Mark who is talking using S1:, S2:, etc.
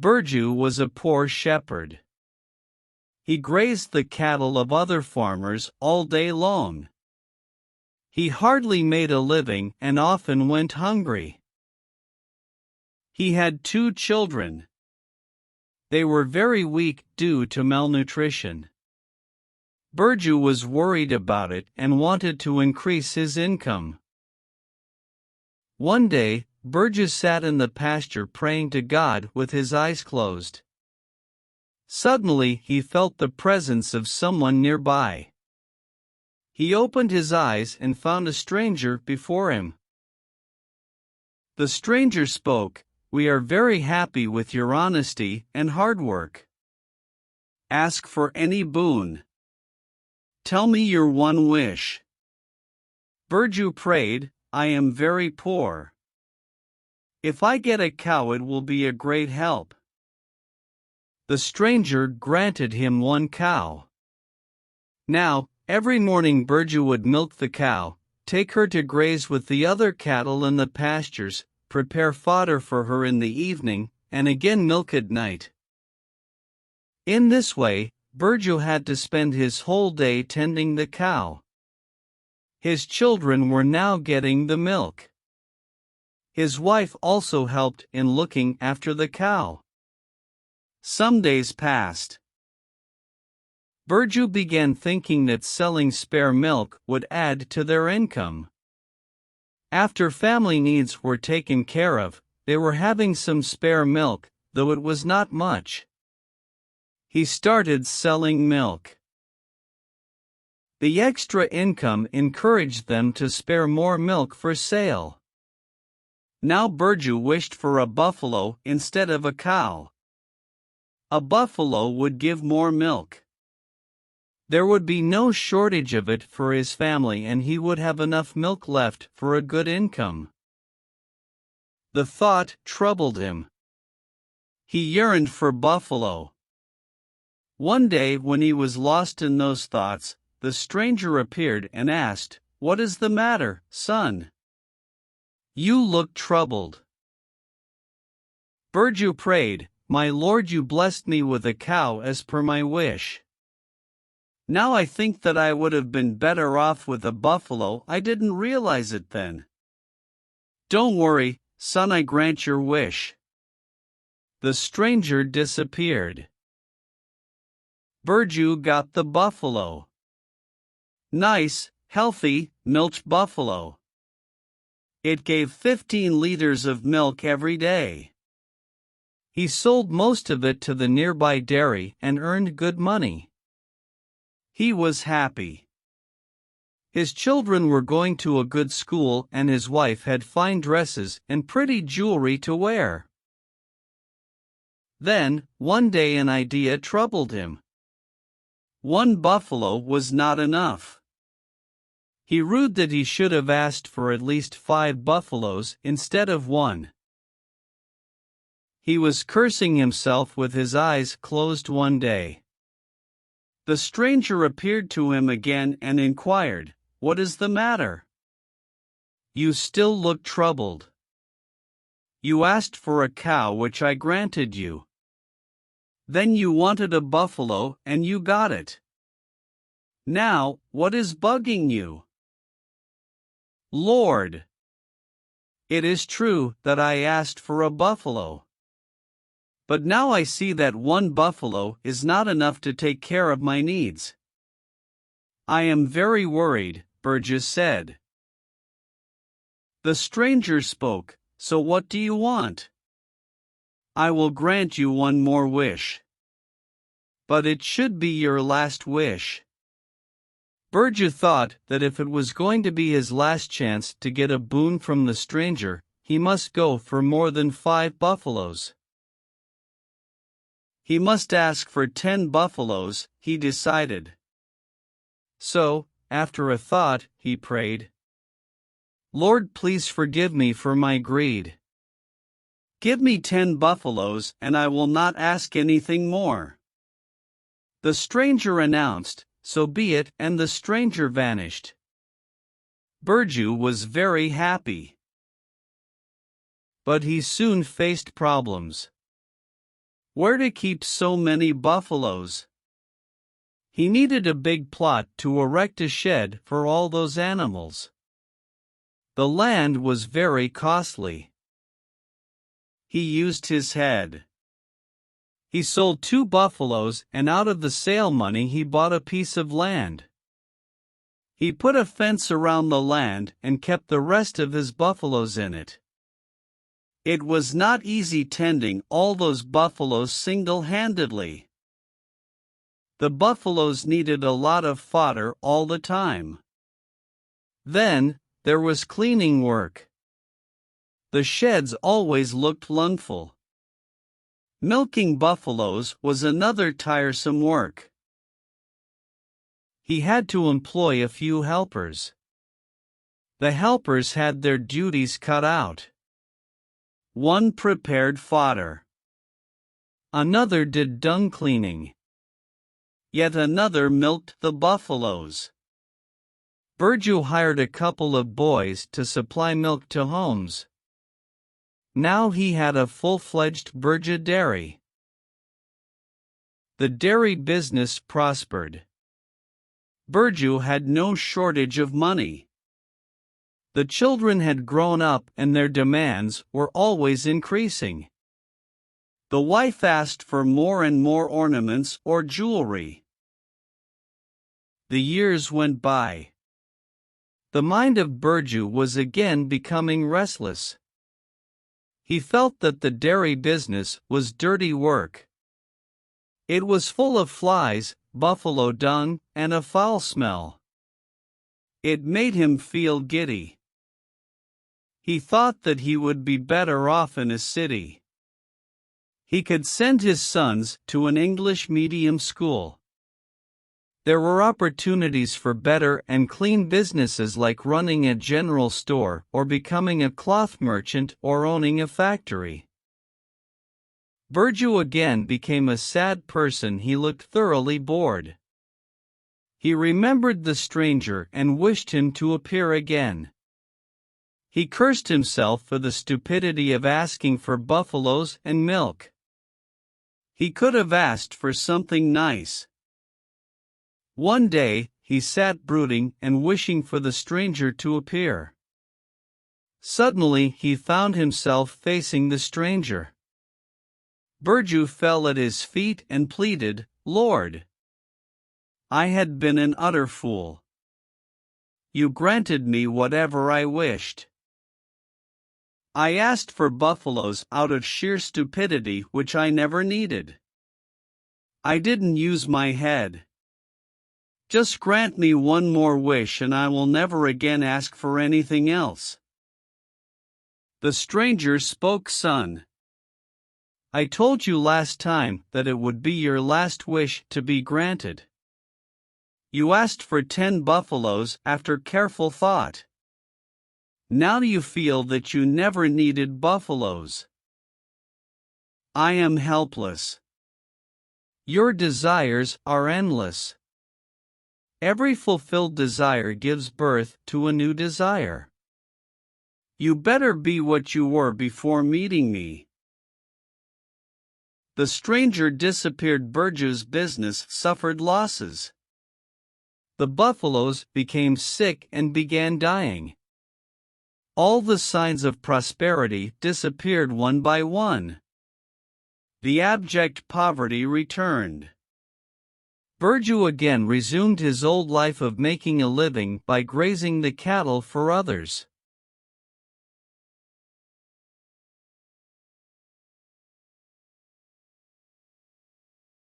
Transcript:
S1: Burju was a poor shepherd. He grazed the cattle of other farmers all day long. He hardly made a living and often went hungry. He had 2 children. They were very weak due to malnutrition. Burju was worried about it and wanted to increase his income. One day, Burju sat in the pasture praying to God with his eyes closed. Suddenly he felt the presence of someone nearby. He opened his eyes and found a stranger before him. The stranger spoke, "We are very happy with your honesty and hard work. Ask for any boon. Tell me your one wish." Burju prayed, "I am very poor. If I get a cow, it will be a great help." The stranger granted him 1 cow. Now, every morning Burju would milk the cow, take her to graze with the other cattle in the pastures, prepare fodder for her in the evening, and again milk at night. In this way, Burju had to spend his whole day tending the cow. His children were now getting the milk. His wife also helped in looking after the cow. Some days passed. Burju began thinking that selling spare milk would add to their income. After family needs were taken care of, they were having some spare milk, though it was not much. He started selling milk. The extra income encouraged them to spare more milk for sale. Now Burju wished for a buffalo instead of a cow. A buffalo would give more milk. There would be no shortage of it for his family, and he would have enough milk left for a good income. The thought troubled him. He yearned for buffalo. One day when he was lost in those thoughts, the stranger appeared and asked, "What is the matter, son? You look troubled." Burju prayed, "My Lord, you blessed me with a cow as per my wish. Now I think that I would have been better off with a buffalo. I didn't realize it then. Don't worry, son, I grant your wish." The stranger disappeared. Burju got the buffalo. Nice, healthy, milked buffalo. It gave 15 liters of milk every day. He sold most of it to the nearby dairy and earned good money. He was happy. His children were going to a good school and his wife had fine dresses and pretty jewelry to wear. Then, one day an idea troubled him. 1 buffalo was not enough. He rued that he should have asked for at least 5 buffaloes instead of 1. He was cursing himself with his eyes closed one day. The stranger appeared to him again and inquired, "What is the matter? You still look troubled. You asked for a cow, which I granted you. Then you wanted a buffalo and you got it. Now, what is bugging you?" "Lord, it is true that I asked for a buffalo. But now I see that 1 buffalo is not enough to take care of my needs. I am very worried," Burju said. The stranger spoke, "So what do you want?" "I will grant you 1 more wish. But it should be your last wish." Burju thought that if it was going to be his last chance to get a boon from the stranger, he must go for more than 5 buffaloes. He must ask for 10 buffaloes, he decided. So, after a thought, he prayed, "Lord, please forgive me for my greed. Give me 10 buffaloes and I will not ask anything more." The stranger announced, "So be it," and the stranger vanished. Burju was very happy. But he soon faced problems. Where to keep so many buffaloes? He needed a big plot to erect a shed for all those animals. The land was very costly. He used his head. He sold 2 buffaloes, and out of the sale money he bought a piece of land. He put a fence around the land and kept the rest of his buffaloes in it. It was not easy tending all those buffaloes single-handedly. The buffaloes needed a lot of fodder all the time. Then, there was cleaning work. The sheds always looked lungful. Milking buffaloes was another tiresome work. He had to employ a few helpers. The helpers had their duties cut out. One prepared fodder. Another did dung cleaning. Yet another milked the buffaloes. Burju hired a couple of boys to supply milk to homes. Now he had a full-fledged Burju dairy. The dairy business prospered. Burju had no shortage of money. The children had grown up and their demands were always increasing. The wife asked for more and more ornaments or jewelry. The years went by. The mind of Burju was again becoming restless. He felt that the dairy business was dirty work. It was full of flies, buffalo dung, and a foul smell. It made him feel giddy. He thought that he would be better off in a city. He could send his sons to an English medium school. There were opportunities for better and clean businesses like running a general store or becoming a cloth merchant or owning a factory. Burju again became a sad person. He looked thoroughly bored. He remembered the stranger and wished him to appear again. He cursed himself for the stupidity of asking for buffaloes and milk. He could have asked for something nice. One day, he sat brooding and wishing for the stranger to appear. Suddenly he found himself facing the stranger. Burju fell at his feet and pleaded, "Lord, I had been an utter fool. You granted me whatever I wished. I asked for buffaloes out of sheer stupidity which I never needed. I didn't use my head. Just grant me one more wish and I will never again ask for anything else." The stranger spoke, "Son, I told you last time that it would be your last wish to be granted. You asked for 10 buffaloes after careful thought. Now you feel that you never needed buffaloes. I am helpless. Your desires are endless. Every fulfilled desire gives birth to a new desire. You better be what you were before meeting me." The stranger disappeared. Burju's business suffered losses. The buffaloes became sick and began dying. All the signs of prosperity disappeared one by one. The abject poverty returned. Burju again resumed his old life of making a living by grazing the cattle for others.